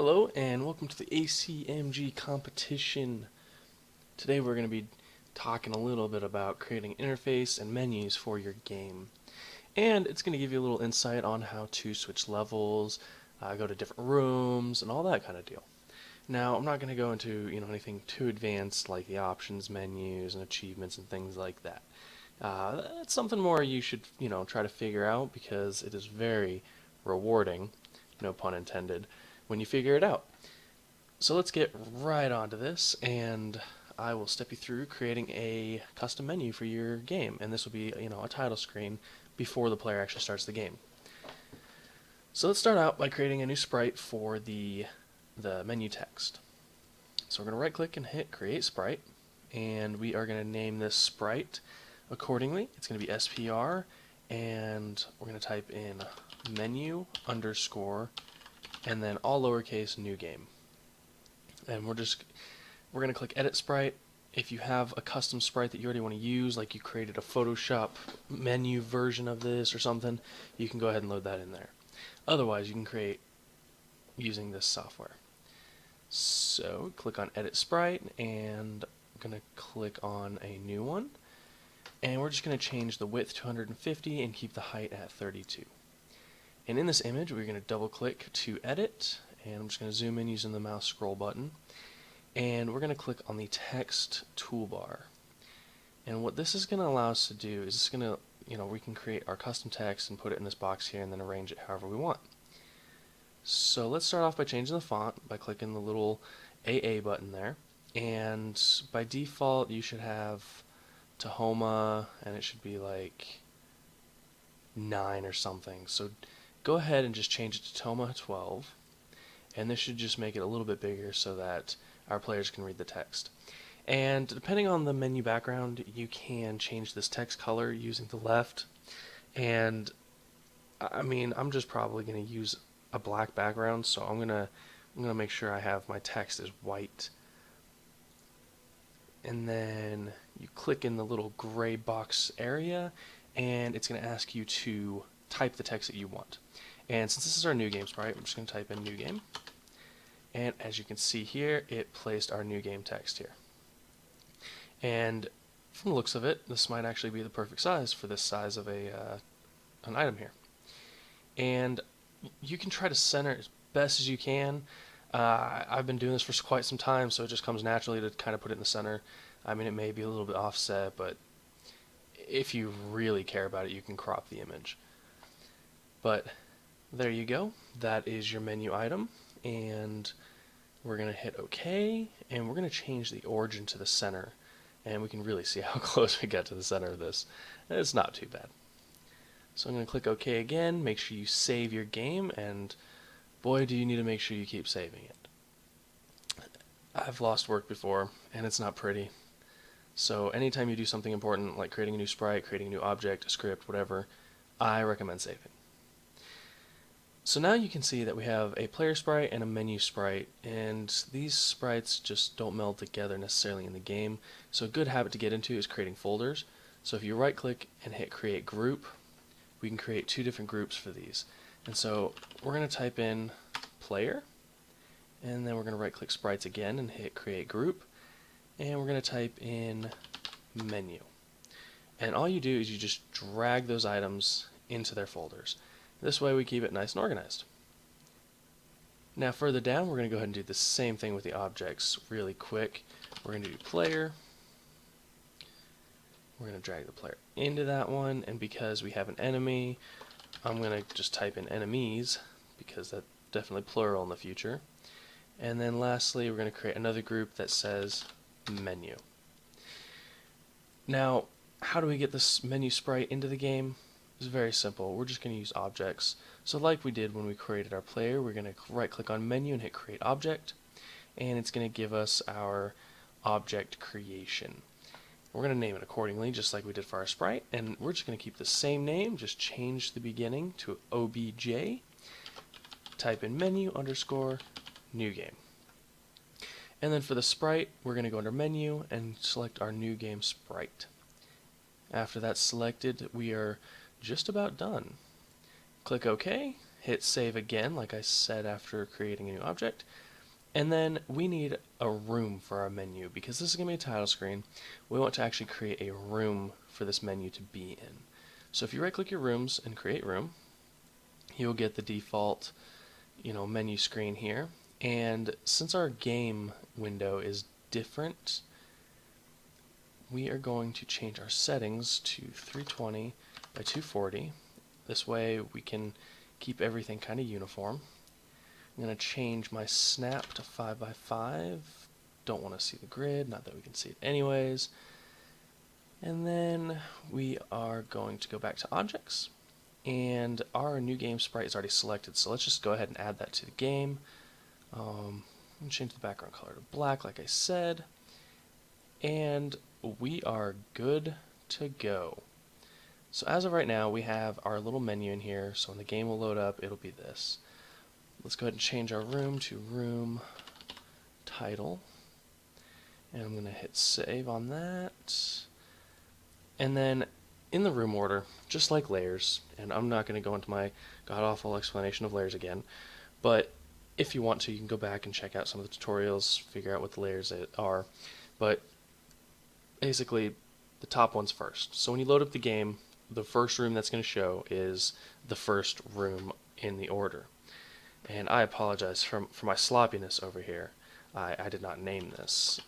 Hello and welcome to the ACMG competition. Today we're going to be talking a little bit about creating interface and menus for your game. And it's going to give you a little insight on how to switch levels, go to different rooms, and all that kind of deal. Now, I'm not going to go into anything too advanced like the options menus and achievements and things like that. That's something more you should try to figure out because it is very rewarding, no pun intended, when you figure it out. So let's get right onto this, and I will step you through creating a custom menu for your game, and this will be a title screen before the player actually starts the game. So let's start out by creating a new sprite for the menu text. So we're going to right click and hit create sprite, and we are going to name this sprite accordingly. It's going to be SPR, and we're going to type in menu underscore and then all lowercase new game. And we're going to click edit sprite. If you have a custom sprite that you already want to use, like you created a Photoshop menu version of this or something, you can go ahead and load that in there. Otherwise, you can create using this software. So click on edit sprite, and I'm going to click on a new one, and we're just going to change the width to 150 and keep the height at 32. And in this image, we're going to double click to edit, and I'm just going to zoom in using the mouse scroll button, and we're going to click on the text toolbar. And what this is going to allow us to do is it's going to, we can create our custom text and put it in this box here and then arrange it however we want. So let's start off by changing the font by clicking the little AA button there, and by default you should have Tahoma, and it should be like 9 or something. So go ahead and just change it to Toma 12, and this should just make it a little bit bigger so that our players can read the text. And depending on the menu background, you can change this text color using the left, and I mean, I'm just probably going to use a black background, so I'm gonna make sure I have my text as white. And then you click in the little gray box area, and it's going to ask you to type the text that you want. And since this is our new game sprite, I'm just going to type in new game. And as you can see here, it placed our new game text here. And from the looks of it, this might actually be the perfect size for this size of an item here. And you can try to center as best as you can. I've been doing this for quite some time, so it just comes naturally to kind of put it in the center. I mean, it may be a little bit offset, but if you really care about it, you can crop the image. But there you go. That is your menu item, and we're going to hit OK, and we're going to change the origin to the center, and we can really see how close we got to the center of this. It's not too bad. So I'm going to click OK again. Make sure you save your game, and boy, do you need to make sure you keep saving it. I've lost work before, and it's not pretty. So anytime you do something important, like creating a new sprite, creating a new object, a script, whatever, I recommend saving. So now you can see that we have a player sprite and a menu sprite, and these sprites just don't meld together necessarily in the game. So a good habit to get into is creating folders. So if you right click and hit create group, we can create 2 different groups for these. And so we're going to type in player, and then we're going to right click sprites again and hit create group, and we're going to type in menu. And all you do is you just drag those items into their folders. This way we keep it nice and organized. Now further down, we're going to go ahead and do the same thing with the objects really quick. We're going to do player. We're going to drag the player into that one, and because we have an enemy, I'm going to just type in enemies, because that's definitely plural in the future. And then lastly, we're going to create another group that says menu. Now, how do we get this menu sprite into the game? It's very simple. We're just going to use objects. So like we did when we created our player, we're going to right click on menu and hit create object, and it's going to give us our object creation. We're going to name it accordingly, just like we did for our sprite, and we're just going to keep the same name, just change the beginning to OBJ, type in menu underscore new game. And then for the sprite, we're going to go under menu and select our new game sprite. After that's selected, we are just about done. Click OK, hit save again, like I said after creating a new object. And then we need a room for our menu because this is going to be a title screen. We want to actually create a room for this menu to be in. So if you right click your rooms and create room, you'll get the default menu screen here. And since our game window is different, we are going to change our settings to 320 by 240. This way we can keep everything kind of uniform. I'm going to change my snap to 5 by 5. Don't want to see the grid, not that we can see it anyways. And then we are going to go back to objects, and our new game sprite is already selected, so let's just go ahead and add that to the game. And change the background color to black like I said, and we are good to go. So as of right now we have our little menu in here, so when the game will load up it'll be this. Let's go ahead and change our room to room title, and I'm going to hit save on that. And then in the room order, just like layers, and I'm not going to go into my god-awful explanation of layers again, but if you want to, you can go back and check out some of the tutorials, figure out what the layers are. But basically, the top one's first. So when you load up the game, the first room that's going to show is the first room in the order. And I apologize for my sloppiness over here. I did not name this.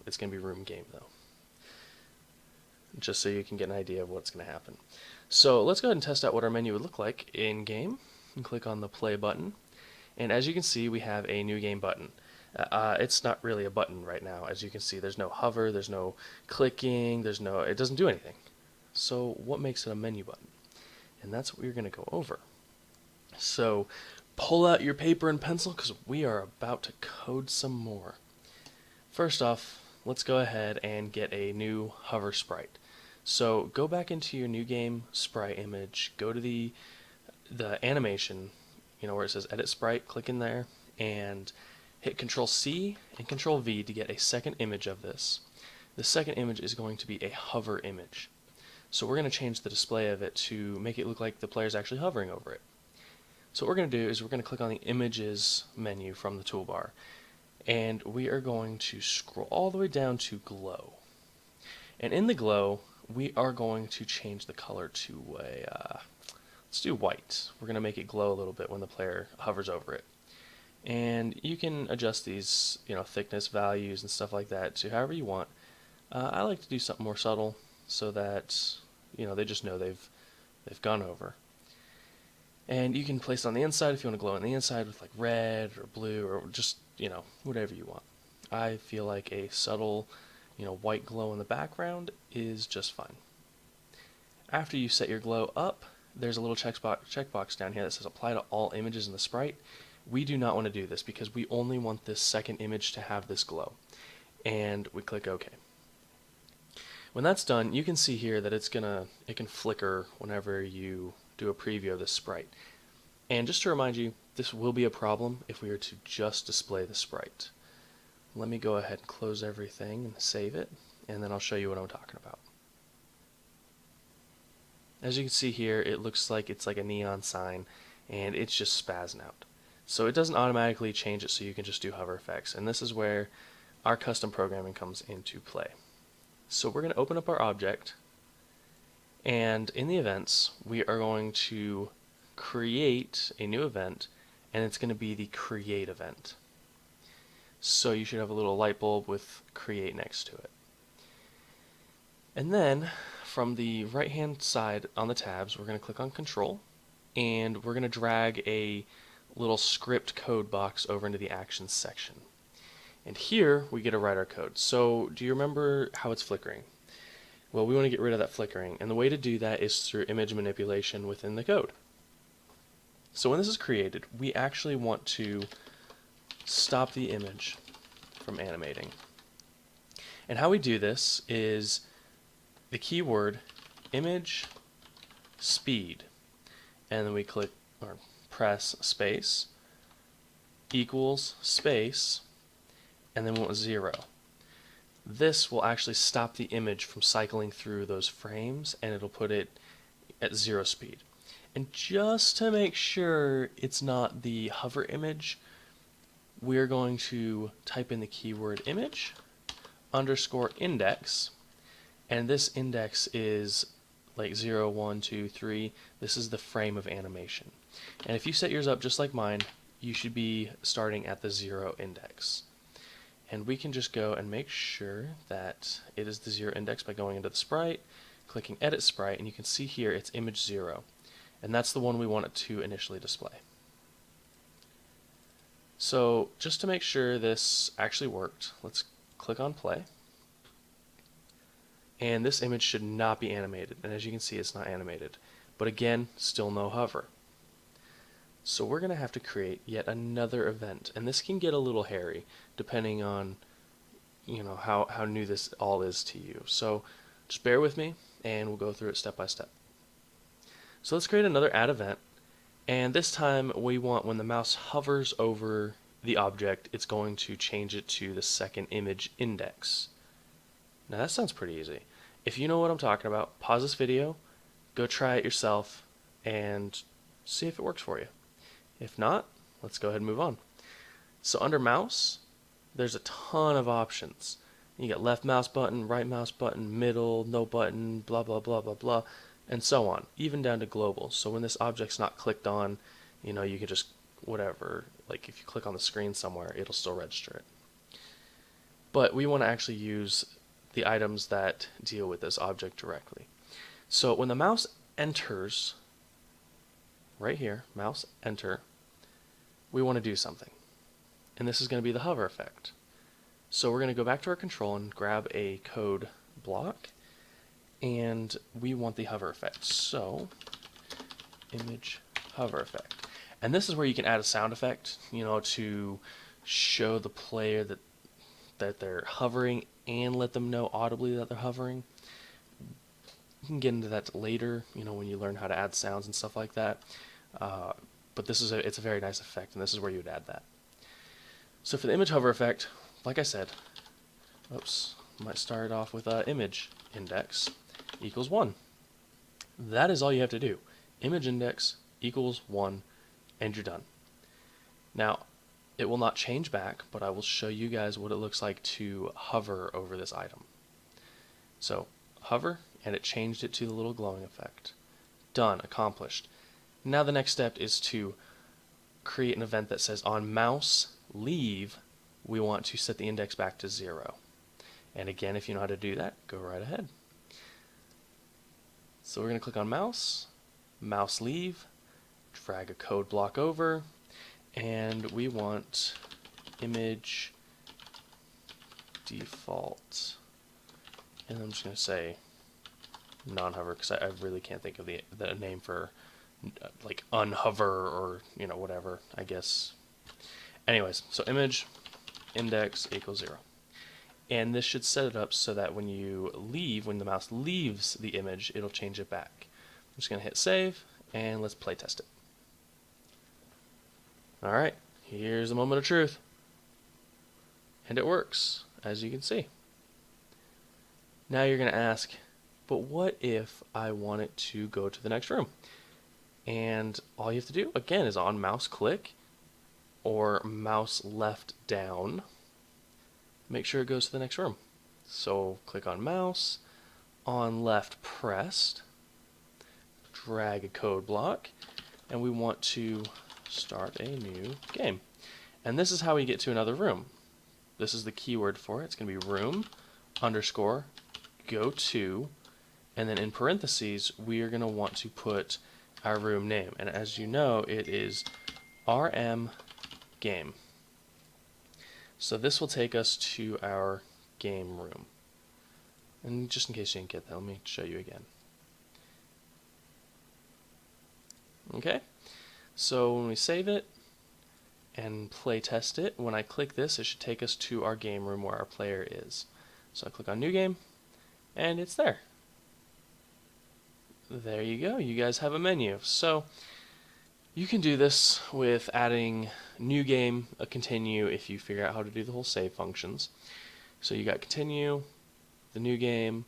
It's going to be room game, though, just so you can get an idea of what's going to happen. So let's go ahead and test out what our menu would look like in game. And click on the play button. And as you can see, we have a new game button. It's not really a button right now. As you can see, there's no hover, there's no clicking, it doesn't do anything. So what makes it a menu button? And that's what we're going to go over. So pull out your paper and pencil because we are about to code some more. First off, let's go ahead and get a new hover sprite. So go back into your new game sprite image, go to the animation, where it says edit sprite, click in there and hit Control C and Control V to get a second image of this. The second image is going to be a hover image. So we're going to change the display of it to make it look like the player's actually hovering over it. So what we're going to do is we're going to click on the Images menu from the toolbar, and we are going to scroll all the way down to Glow. And in the Glow, we are going to change the color to let's do white. We're going to make it glow a little bit when the player hovers over it. And you can adjust these, thickness values and stuff like that to however you want. I like to do something more subtle so that, they just know they've gone over. And you can place it on the inside if you want to glow on the inside with like red or blue or just, whatever you want. I feel like a subtle, white glow in the background is just fine. After you set your glow up, there's a little checkbox down here that says apply to all images in the sprite. We do not want to do this because we only want this second image to have this glow. And we click OK. When that's done, you can see here that it can flicker whenever you do a preview of this sprite. And just to remind you, this will be a problem if we were to just display the sprite. Let me go ahead and close everything and save it, and then I'll show you what I'm talking about. As you can see here, it looks like it's like a neon sign, and it's just spazzing out. So it doesn't automatically change it so you can just do hover effects, and this is where our custom programming comes into play. So we're going to open up our object, and in the events, we are going to create a new event, and it's going to be the create event. So you should have a little light bulb with create next to it. And then from the right hand side on the tabs, we're going to click on Control, and we're going to drag a little script code box over into the actions section. And here we get to write our code. So do you remember how it's flickering? Well, we want to get rid of that flickering, and the way to do that is through image manipulation within the code. So when this is created, we actually want to stop the image from animating. And how we do this is the keyword image speed, and then we click or press space equals space, and then we want 0. This will actually stop the image from cycling through those frames, and it'll put it at 0 speed. And just to make sure it's not the hover image, we're going to type in the keyword image underscore index, and this index is like 0, 1, 2, 3. This is the frame of animation. And if you set yours up just like mine, you should be starting at the 0 index. And we can just go and make sure that it is the 0 index by going into the sprite, clicking edit sprite, and you can see here it's image 0. And that's the one we want it to initially display. So just to make sure this actually worked, let's click on play. And this image should not be animated, and as you can see it's not animated. But again, still no hover. So we're going to have to create yet another event, and this can get a little hairy depending on how new this all is to you. So just bear with me and we'll go through it step by step. So let's create another add event, and this time we want when the mouse hovers over the object, it's going to change it to the second image index. Now that sounds pretty easy. If you know what I'm talking about, pause this video, go try it yourself, and see if it works for you. If not, let's go ahead and move on. So under mouse, there's a ton of options. You got left mouse button, right mouse button, middle, no button, blah blah blah blah blah, and so on, even down to global. So when this object's not clicked on, you can just whatever, like if you click on the screen somewhere, it'll still register it. But we want to actually use the items that deal with this object directly. So when the mouse enters, right here, mouse enter, we want to do something. And this is going to be the hover effect. So we're going to go back to our control and grab a code block, and we want the hover effect. So image hover effect. And this is where you can add a sound effect, to show the player that they're hovering and let them know audibly that they're hovering. You can get into that later, when you learn how to add sounds and stuff like that. But it's a very nice effect, and this is where you would add that. So for the image hover effect, like I said, might start off with image index equals 1. That is all you have to do. Image index equals 1, and you're done. Now, it will not change back, but I will show you guys what it looks like to hover over this item. So hover, and it changed it to the little glowing effect. Done, accomplished. Now the next step is to create an event that says on mouse leave, we want to set the index back to 0. And again, if you know how to do that, go right ahead. So we're going to click on mouse leave, drag a code block over, and we want image default. And I'm just going to say non-hover because I really can't think of the name for like unhover or whatever, I guess. Anyways, so image index equals 0. And this should set it up so that when the mouse leaves the image, it'll change it back. I'm just going to hit save, and let's play test it. Alright, here's the moment of truth. And it works, as you can see. Now you're going to ask, but what if I want it to go to the next room? And all you have to do, again, is on mouse click or mouse left down, make sure it goes to the next room. So click on mouse, on left pressed, drag a code block, and we want to start a new game. And this is how we get to another room. This is the keyword for it. It's going to be room underscore go to, and then in parentheses we are going to want to put our room name, and as you know, it is RM game. So this will take us to our game room. And just in case you didn't get that, let me show you again. Okay, so when we save it and play test it, when I click this, it should take us to our game room where our player is. So I click on new game, and it's there. There you go, you guys have a menu. So you can do this with adding new game, a continue, if you figure out how to do the whole save functions. So you got continue, the new game,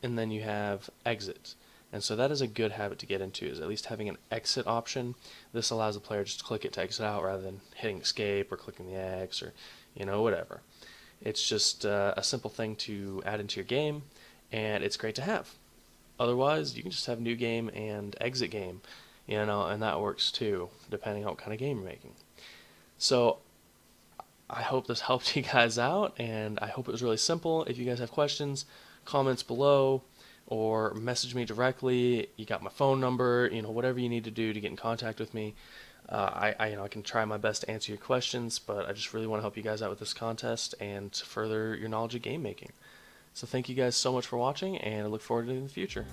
and then you have exit. And so that is a good habit to get into, is at least having an exit option. This allows the player just to click it to exit out rather than hitting escape or clicking the X or whatever. It's just a simple thing to add into your game, and it's great to have. Otherwise, you can just have new game and exit game, and that works too, depending on what kind of game you're making. So I hope this helped you guys out, and I hope it was really simple. If you guys have questions, comments below, or message me directly. You got my phone number, whatever you need to do to get in contact with me. I can try my best to answer your questions, but I just really want to help you guys out with this contest and to further your knowledge of game making. So thank you guys so much for watching, and I look forward to it in the future.